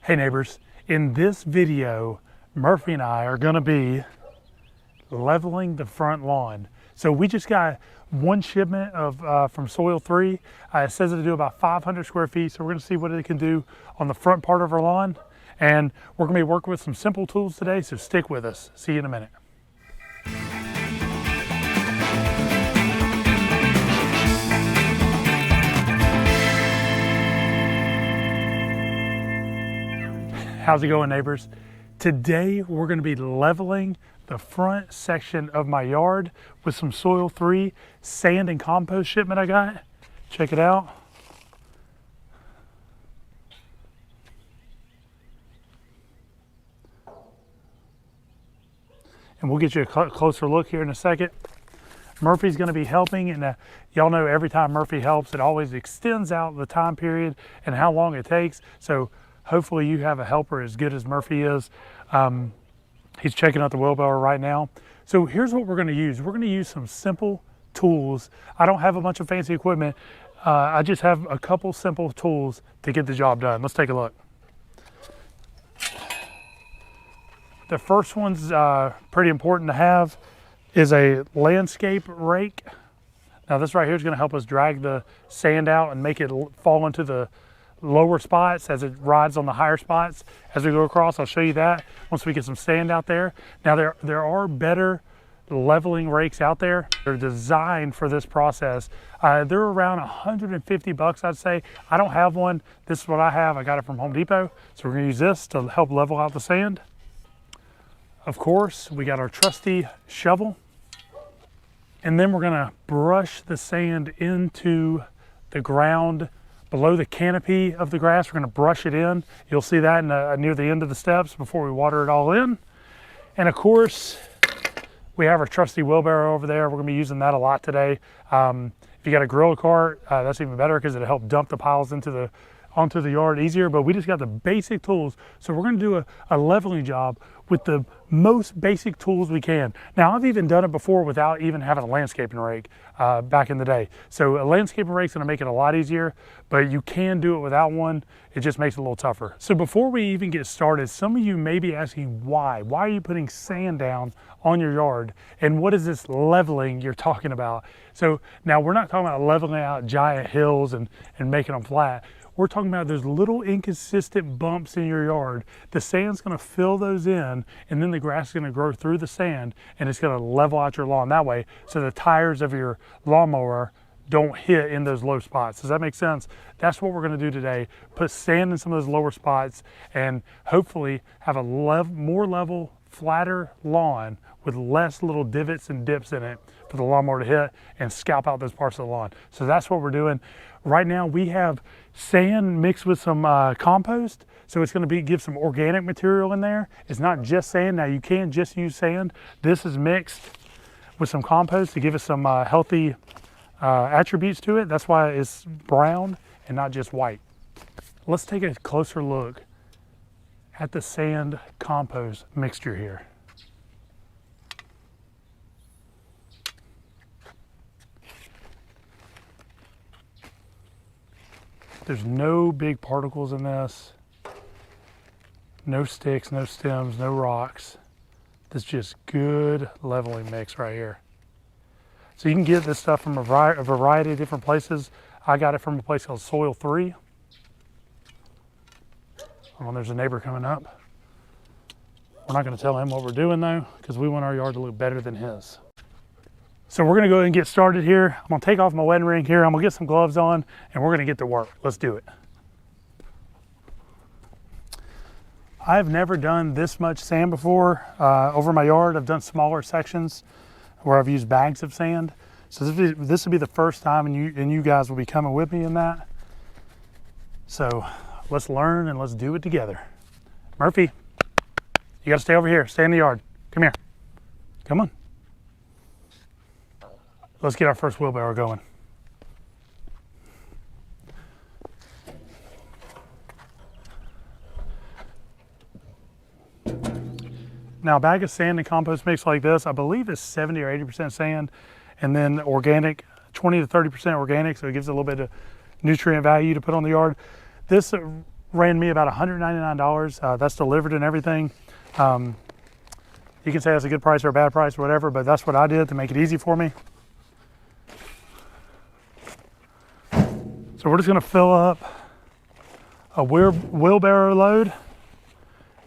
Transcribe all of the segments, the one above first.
Hey neighbors, in this video, Murphy and I are gonna be leveling the front lawn. So we just got one shipment of from Soil 3. It says it'll do about 500 square feet. So we're gonna see what it can do on the front part of our lawn. And we're gonna be working with some simple tools today, so stick with us. See you in a minute. How's it going, neighbors? Today we're going to be leveling the front section of my yard with some Soil 3 sand and compost shipment I got. Check it out. And we'll get you a closer look here in a second. Murphy's going to be helping, and y'all know every time Murphy helps, it always extends out the time period and how long it takes. So hopefully you have a helper as good as Murphy is. He's checking out the wheelbarrow right now. So here's what we're gonna use. We're gonna use some simple tools. I don't have a bunch of fancy equipment. I just have a couple simple tools to get the job done. Let's take a look. The first one's pretty important to have is a landscape rake. Now this right here is gonna help us drag the sand out and make it fall into the lower spots as it rides on the higher spots as we go across. I'll show you that once we get some sand out there. Now there are better leveling rakes out there. They're designed for this process. They're around 150 bucks, I'd say. I don't have one. This is what I have. I got it from Home Depot. So we're gonna use this to help level out the sand. Of course, we got our trusty shovel. And then we're gonna brush the sand into the ground below the canopy of the grass. We're going to brush it in. You'll see that near the end of the steps before we water it all in. And of course, we have our trusty wheelbarrow over there. We're going to be using that a lot today. If you got a grill cart, that's even better because it'll help dump the piles onto the yard easier. But we just got the basic tools. So we're going to do a leveling job with the most basic tools we can. Now, I've even done it before without even having a landscaping rake back in the day. So a landscaping rake's gonna make it a lot easier, but you can do it without one. It just makes it a little tougher. So before we even get started, some of you may be asking why? Why are you putting sand down on your yard? And what is this leveling you're talking about? So now we're not talking about leveling out giant hills and making them flat. We're talking about those little inconsistent bumps in your yard. The sand's gonna fill those in, and then the grass is gonna grow through the sand, and it's gonna level out your lawn that way, so the tires of your lawnmower don't hit in those low spots. Does that make sense? That's what we're gonna do today. Put sand in some of those lower spots, and hopefully have a more level, flatter lawn with less little divots and dips in it for the lawnmower to hit and scalp out those parts of the lawn. So that's what we're doing. Right now we have sand mixed with some compost. So it's gonna give some organic material in there. It's not just sand. Now you can just use sand. This is mixed with some compost to give us some healthy attributes to it. That's why it's brown and not just white. Let's take a closer look at the sand compost mixture here. There's no big particles in this, no sticks, no stems, no rocks. This is just good leveling mix right here. So you can get this stuff from a variety of different places. I got it from a place called Soil 3. Oh, there's a neighbor coming up. We're not gonna tell him what we're doing though, because we want our yard to look better than his. So we're gonna go ahead and get started here. I'm gonna take off my wedding ring here. I'm gonna get some gloves on and we're gonna get to work. Let's do it. I've never done this much sand before over my yard. I've done smaller sections where I've used bags of sand. So this will be the first time, and you guys will be coming with me in that. So let's learn and let's do it together. Murphy, you gotta stay over here. Stay in the yard. Come here. Come on. Let's get our first wheelbarrow going. Now a bag of sand and compost mix like this, I believe is 70 or 80% sand, and then organic, 20 to 30% organic, so it gives a little bit of nutrient value to put on the yard. This ran me about $199. That's delivered and everything. You can say that's a good price or a bad price or whatever, but that's what I did to make it easy for me. So we're just gonna fill up a wheelbarrow load,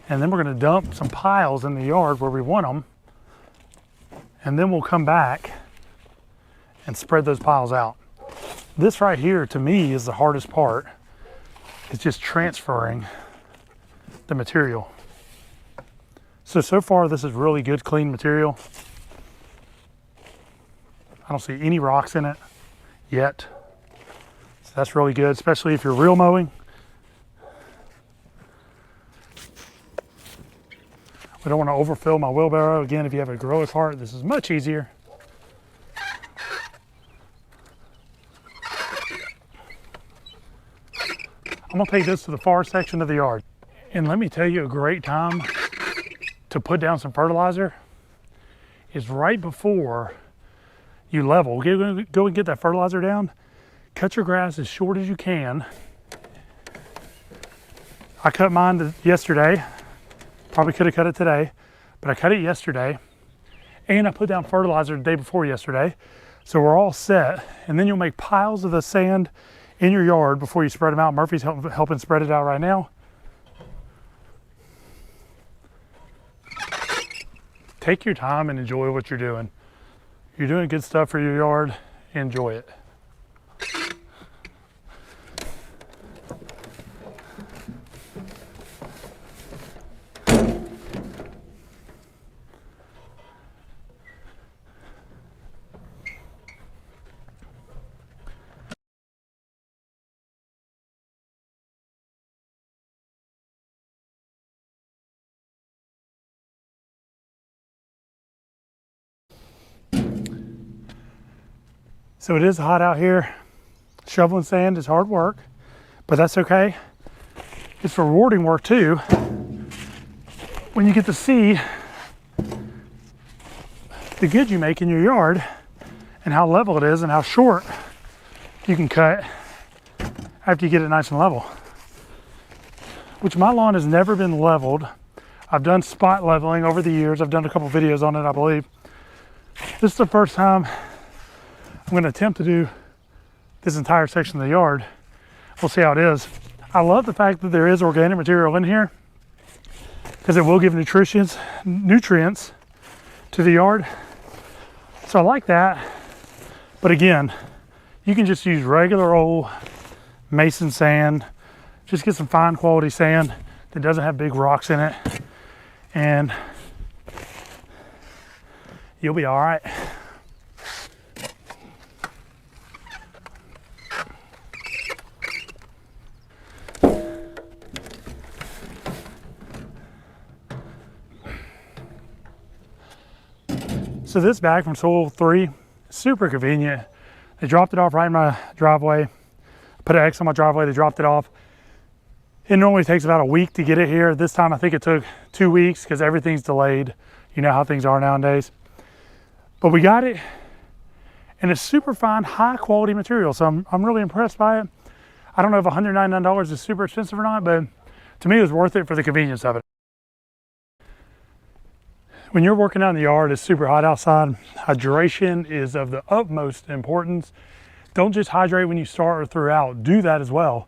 and then we're gonna dump some piles in the yard where we want them, and then we'll come back and spread those piles out. This right here, to me, is the hardest part. It's just transferring the material. So far, this is really good, clean material. I don't see any rocks in it yet. So that's really good, especially if you're reel mowing. We don't want to overfill my wheelbarrow. Again, if you have a gorilla cart, this is much easier. I'm gonna take this to the far section of the yard. And let me tell you, a great time to put down some fertilizer is right before you level. Go and get that fertilizer down. Cut your grass as short as you can. I cut mine yesterday. Probably could have cut it today, but I cut it yesterday. And I put down fertilizer the day before yesterday. So we're all set. And then you'll make piles of the sand in your yard before you spread them out. Murphy's helping spread it out right now. Take your time and enjoy what you're doing. You're doing good stuff for your yard. Enjoy it. So it is hot out here. Shoveling sand is hard work, but that's okay. It's rewarding work too. When you get to see the good you make in your yard and how level it is and how short you can cut after you get it nice and level. Which my lawn has never been leveled. I've done spot leveling over the years. I've done a couple videos on it, I believe. This is the first time I'm going to attempt to do this entire section of the yard. We'll see how it is. I love the fact that there is organic material in here because it will give nutrients to the yard. So I like that. But again, you can just use regular old mason sand. Just get some fine quality sand that doesn't have big rocks in it, and you'll be all right. So this bag from Soil 3, super convenient. They dropped it off right in my driveway. Put an X on my driveway, they dropped it off. It normally takes about a week to get it here. This time I think it took 2 weeks because everything's delayed. You know how things are nowadays. But we got it, and it's super fine, high quality material. So I'm really impressed by it. I don't know if $199 is super expensive or not, but to me it was worth it for the convenience of it. When you're working out in the yard, it's super hot outside. Hydration is of the utmost importance. Don't just hydrate when you start or throughout. Do that as well.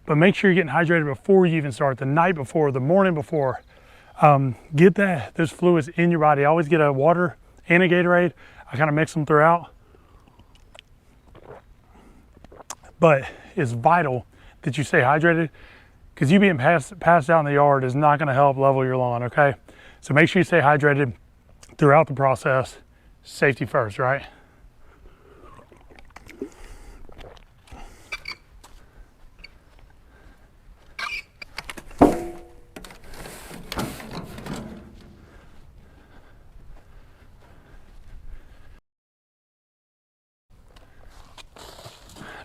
But make sure you're getting hydrated before you even start, the night before, the morning before. Get those fluids in your body. I always get a water and a Gatorade. I kind of mix them throughout. But it's vital that you stay hydrated, because you being passed out in the yard is not going to help level your lawn, okay? So make sure you stay hydrated throughout the process. Safety first, right?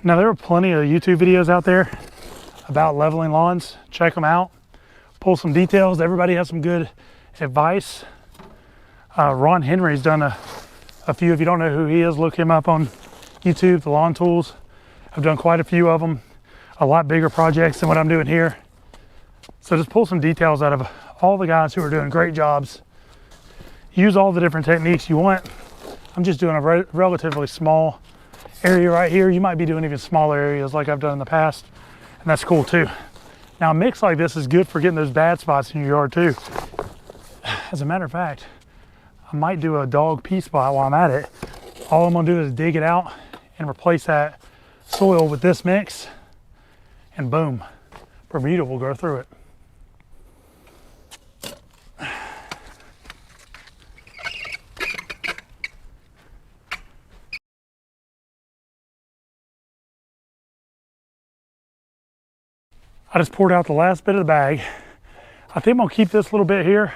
Now there are plenty of YouTube videos out there about leveling lawns. Check them out. Pull some details. Everybody has some good advice. Ron Henry's done a few. If you don't know who he is, look him up on YouTube, the Lawn Tools. I've done quite a few of them, a lot bigger projects than what I'm doing here. So just pull some details out of all the guys who are doing great jobs. Use all the different techniques you want. I'm just doing a relatively small area right here. You might be doing even smaller areas like I've done in the past, and that's cool too. Now a mix like this is good for getting those bad spots in your yard too. As a matter of fact, I might do a dog pee spot while I'm at it. All I'm gonna do is dig it out and replace that soil with this mix, and boom, Bermuda will grow through it. I just poured out the last bit of the bag. I think I'm gonna keep this little bit here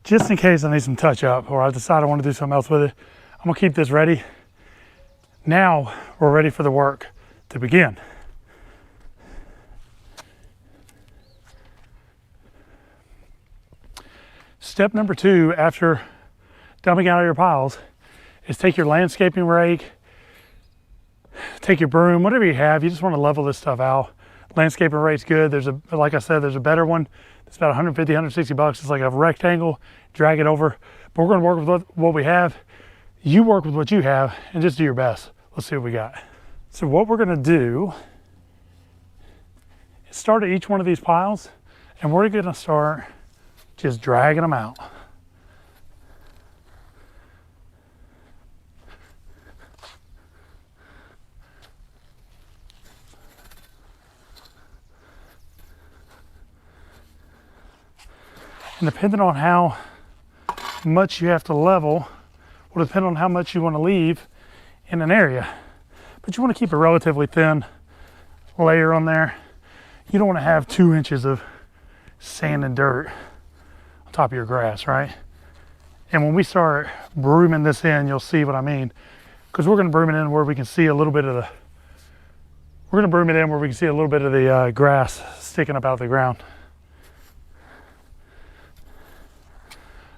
just in case I need some touch up or I decide I want to do something else with it. I'm gonna keep this ready. Now we're ready for the work to begin. Step number 2 after dumping out of your piles is take your landscaping rake, take your broom, whatever you have. You just want to level this stuff out. Landscaping rake's good. Like I said, there's a better one. It's about 150, 160 bucks. It's like a rectangle, drag it over. But we're gonna work with what we have. You work with what you have and just do your best. Let's see what we got. So what we're gonna do is start at each one of these piles, and we're gonna start just dragging them out. And depending on how much you have to level will depend on how much you want to leave in an area. But you want to keep a relatively thin layer on there. You don't want to have 2 inches of sand and dirt on top of your grass, right? And when we start brooming this in, you'll see what I mean. Because we're going to broom it in where we can see a little bit of the grass sticking up out of the ground.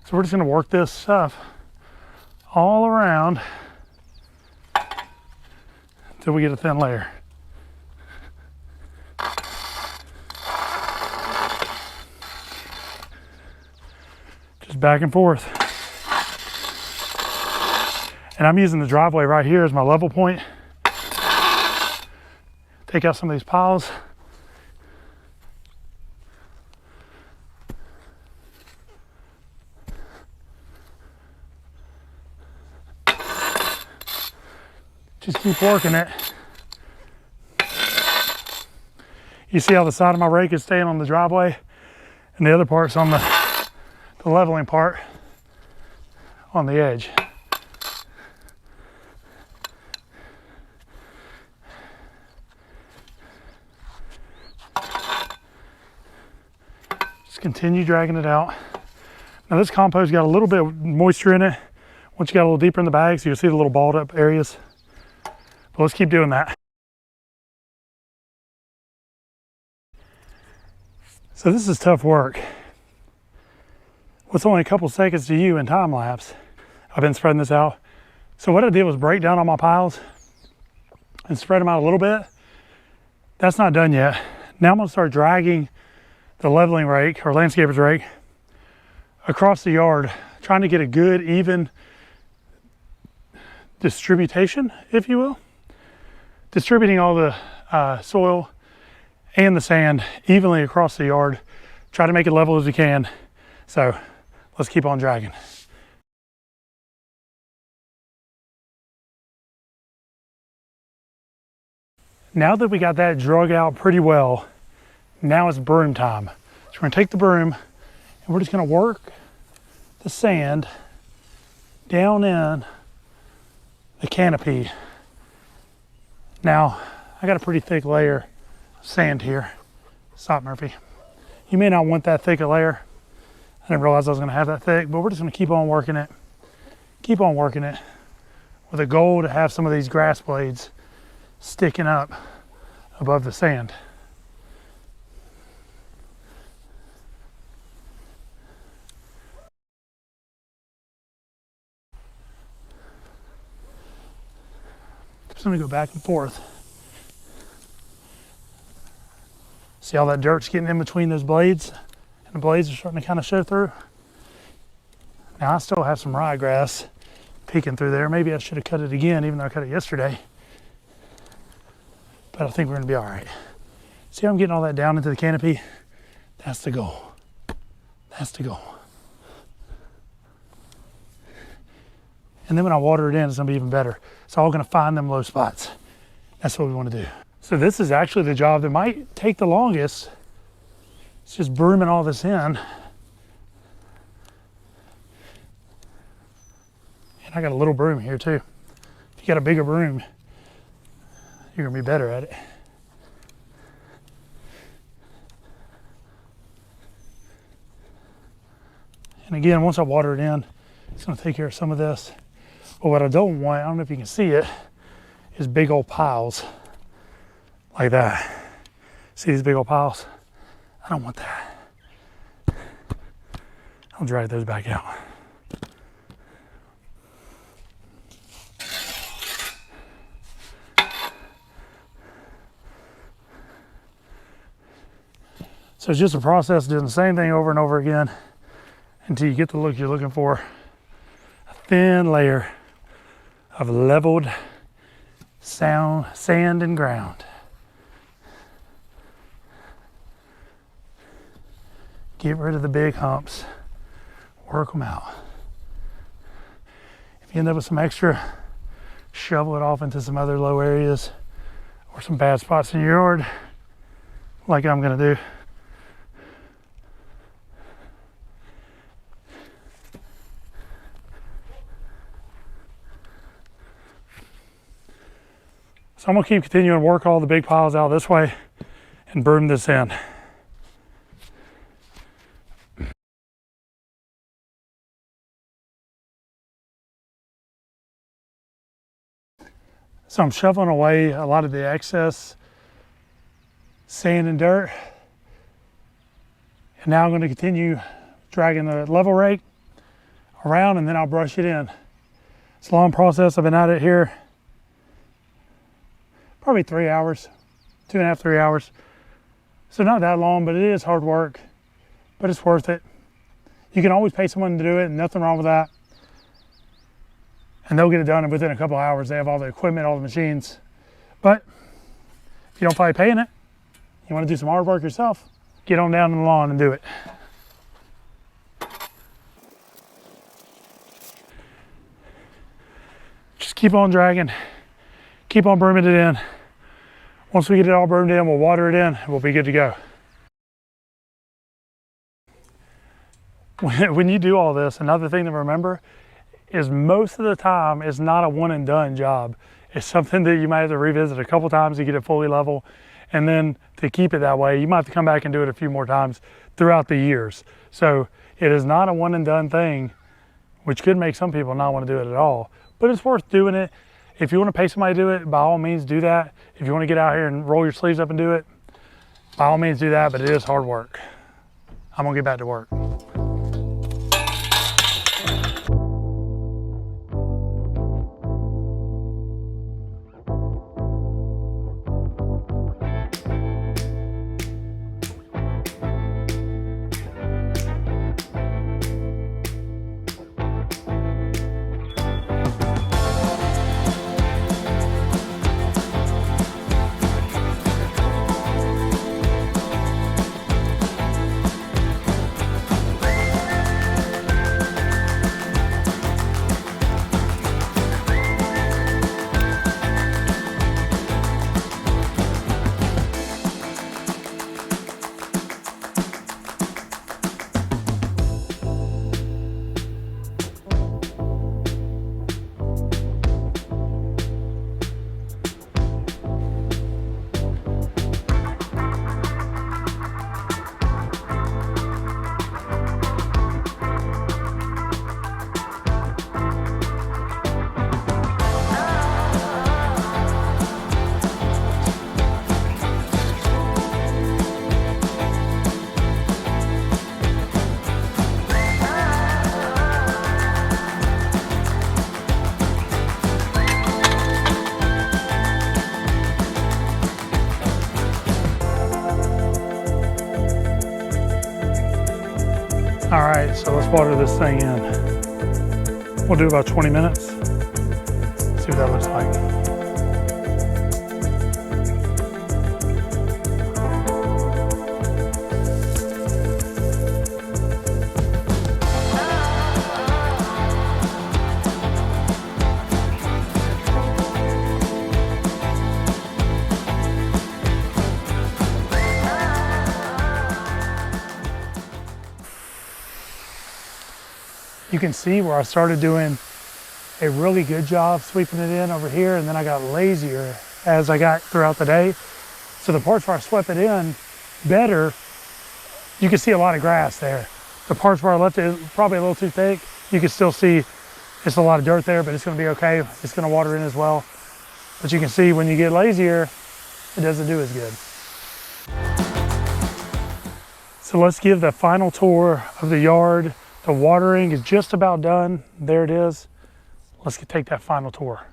So we're just going to work this stuff all around until we get a thin layer. Just back and forth. And I'm using the driveway right here as my level point. Take out some of these piles. Just keep working it. You see how the side of my rake is staying on the driveway and the other part's on the leveling part on the edge. Just continue dragging it out. Now this compost got a little bit of moisture in it. Once you got a little deeper in the bag, so you'll see the little balled up areas. But let's keep doing that. So this is tough work. With only a couple seconds to you in time lapse, I've been spreading this out. So what I did was break down all my piles and spread them out a little bit. That's not done yet. Now I'm gonna start dragging the leveling rake or landscaper's rake across the yard, trying to get a good, even distribution, if you will. Distributing all the soil and the sand evenly across the yard. Try to make it level as we can. So let's keep on dragging. Now that we got that drug out pretty well, now it's broom time. So we're gonna take the broom and we're just gonna work the sand down in the canopy. Now, I got a pretty thick layer of sand here. Stop, Murphy. You may not want that thick a layer. I didn't realize I was gonna have that thick, but we're just gonna keep on working it. Keep on working it with a goal to have some of these grass blades sticking up above the sand. Just gonna go back and forth. See all that dirt's getting in between those blades? And the blades are starting to kind of show through. Now I still have some ryegrass peeking through there. Maybe I should have cut it again, even though I cut it yesterday. But I think we're gonna be all right. See how I'm getting all that down into the canopy? That's the goal. That's the goal. And then when I water it in, it's gonna be even better. It's all gonna find them low spots. That's what we wanna do. So this is actually the job that might take the longest. It's just brooming all this in. And I got a little broom here too. If you got a bigger broom, you're gonna be better at it. And again, once I water it in, it's gonna take care of some of this. But what I don't want, I don't know if you can see it, is big old piles like that. See these big old piles? I don't want that. I'll drag those back out. So it's just a process of doing the same thing over and over again until you get the look you're looking for. A thin layer of leveled sand and ground. Get rid of the big humps. Work them out. If you end up with some extra, shovel it off into some other low areas or some bad spots in your yard, like I'm gonna do. So I'm gonna keep continuing to work all the big piles out this way and broom this in. So I'm shoveling away a lot of the excess sand and dirt. And now I'm gonna continue dragging the level rake around and then I'll brush it in. It's a long process. I've been at it here probably 3 hours, 2.5, 3 hours. So not that long, but it is hard work, but it's worth it. You can always pay someone to do it, and nothing wrong with that. And they'll get it done within a couple hours. They have all the equipment, all the machines. But if you don't feel like paying it, you want to do some hard work yourself, get on down to the lawn and do it. Just keep on dragging. Keep on brooming it in. Once we get it all broomed in, we'll water it in, and we'll be good to go. When you do all this, another thing to remember is most of the time it's not a one and done job. It's something that you might have to revisit a couple times to get it fully level. And then to keep it that way, you might have to come back and do it a few more times throughout the years. So it is not a one and done thing, which could make some people not want to do it at all. But it's worth doing it. If you want to pay somebody to do it, by all means do that. If you want to get out here and roll your sleeves up and do it, by all means do that, but it is hard work. I'm gonna get back to work. All right, so let's water this thing in. We'll do about 20 minutes. See what that looks like. You can see where I started doing a really good job sweeping it in over here, and then I got lazier as I got throughout the day. So the parts where I swept it in better, you can see a lot of grass there. The parts where I left it probably a little too thick, you can still see it's a lot of dirt there, but it's gonna be okay. It's gonna water in as well. But you can see when you get lazier, it doesn't do as good. So let's give the final tour of the yard. The watering is just about done. There it is. Let's take that final tour.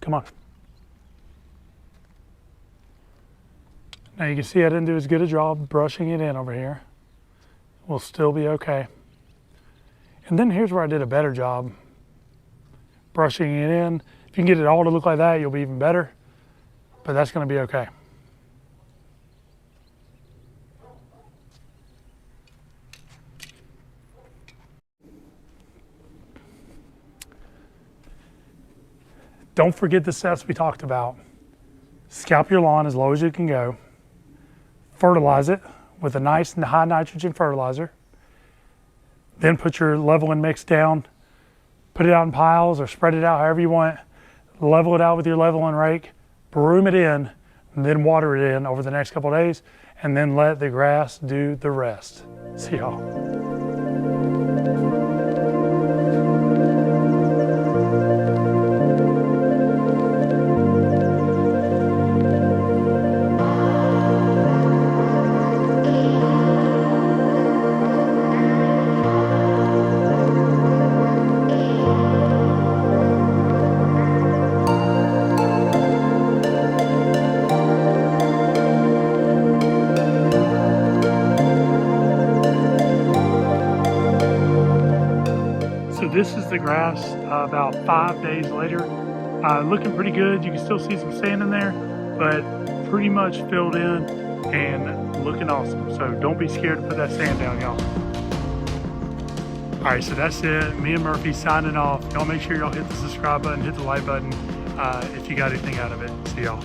Come on. Now you can see I didn't do as good a job brushing it in over here. We'll still be okay. And then here's where I did a better job brushing it in. If you can get it all to look like that, you'll be even better, but that's gonna be okay. Don't forget the steps we talked about. Scalp your lawn as low as you can go. Fertilize it with a nice and high nitrogen fertilizer. Then put your leveling mix down. Put it out in piles or spread it out however you want. Level it out with your leveling rake. Broom it in, and then water it in over the next couple of days, and then let the grass do the rest. See y'all. This is the grass about 5 days later. Looking pretty good. You can still see some sand in there, but pretty much filled in and looking awesome. So don't be scared to put that sand down, y'all. All right, so that's it. Me and Murphy signing off. Y'all make sure y'all hit the subscribe button, hit the like button if you got anything out of it. See y'all.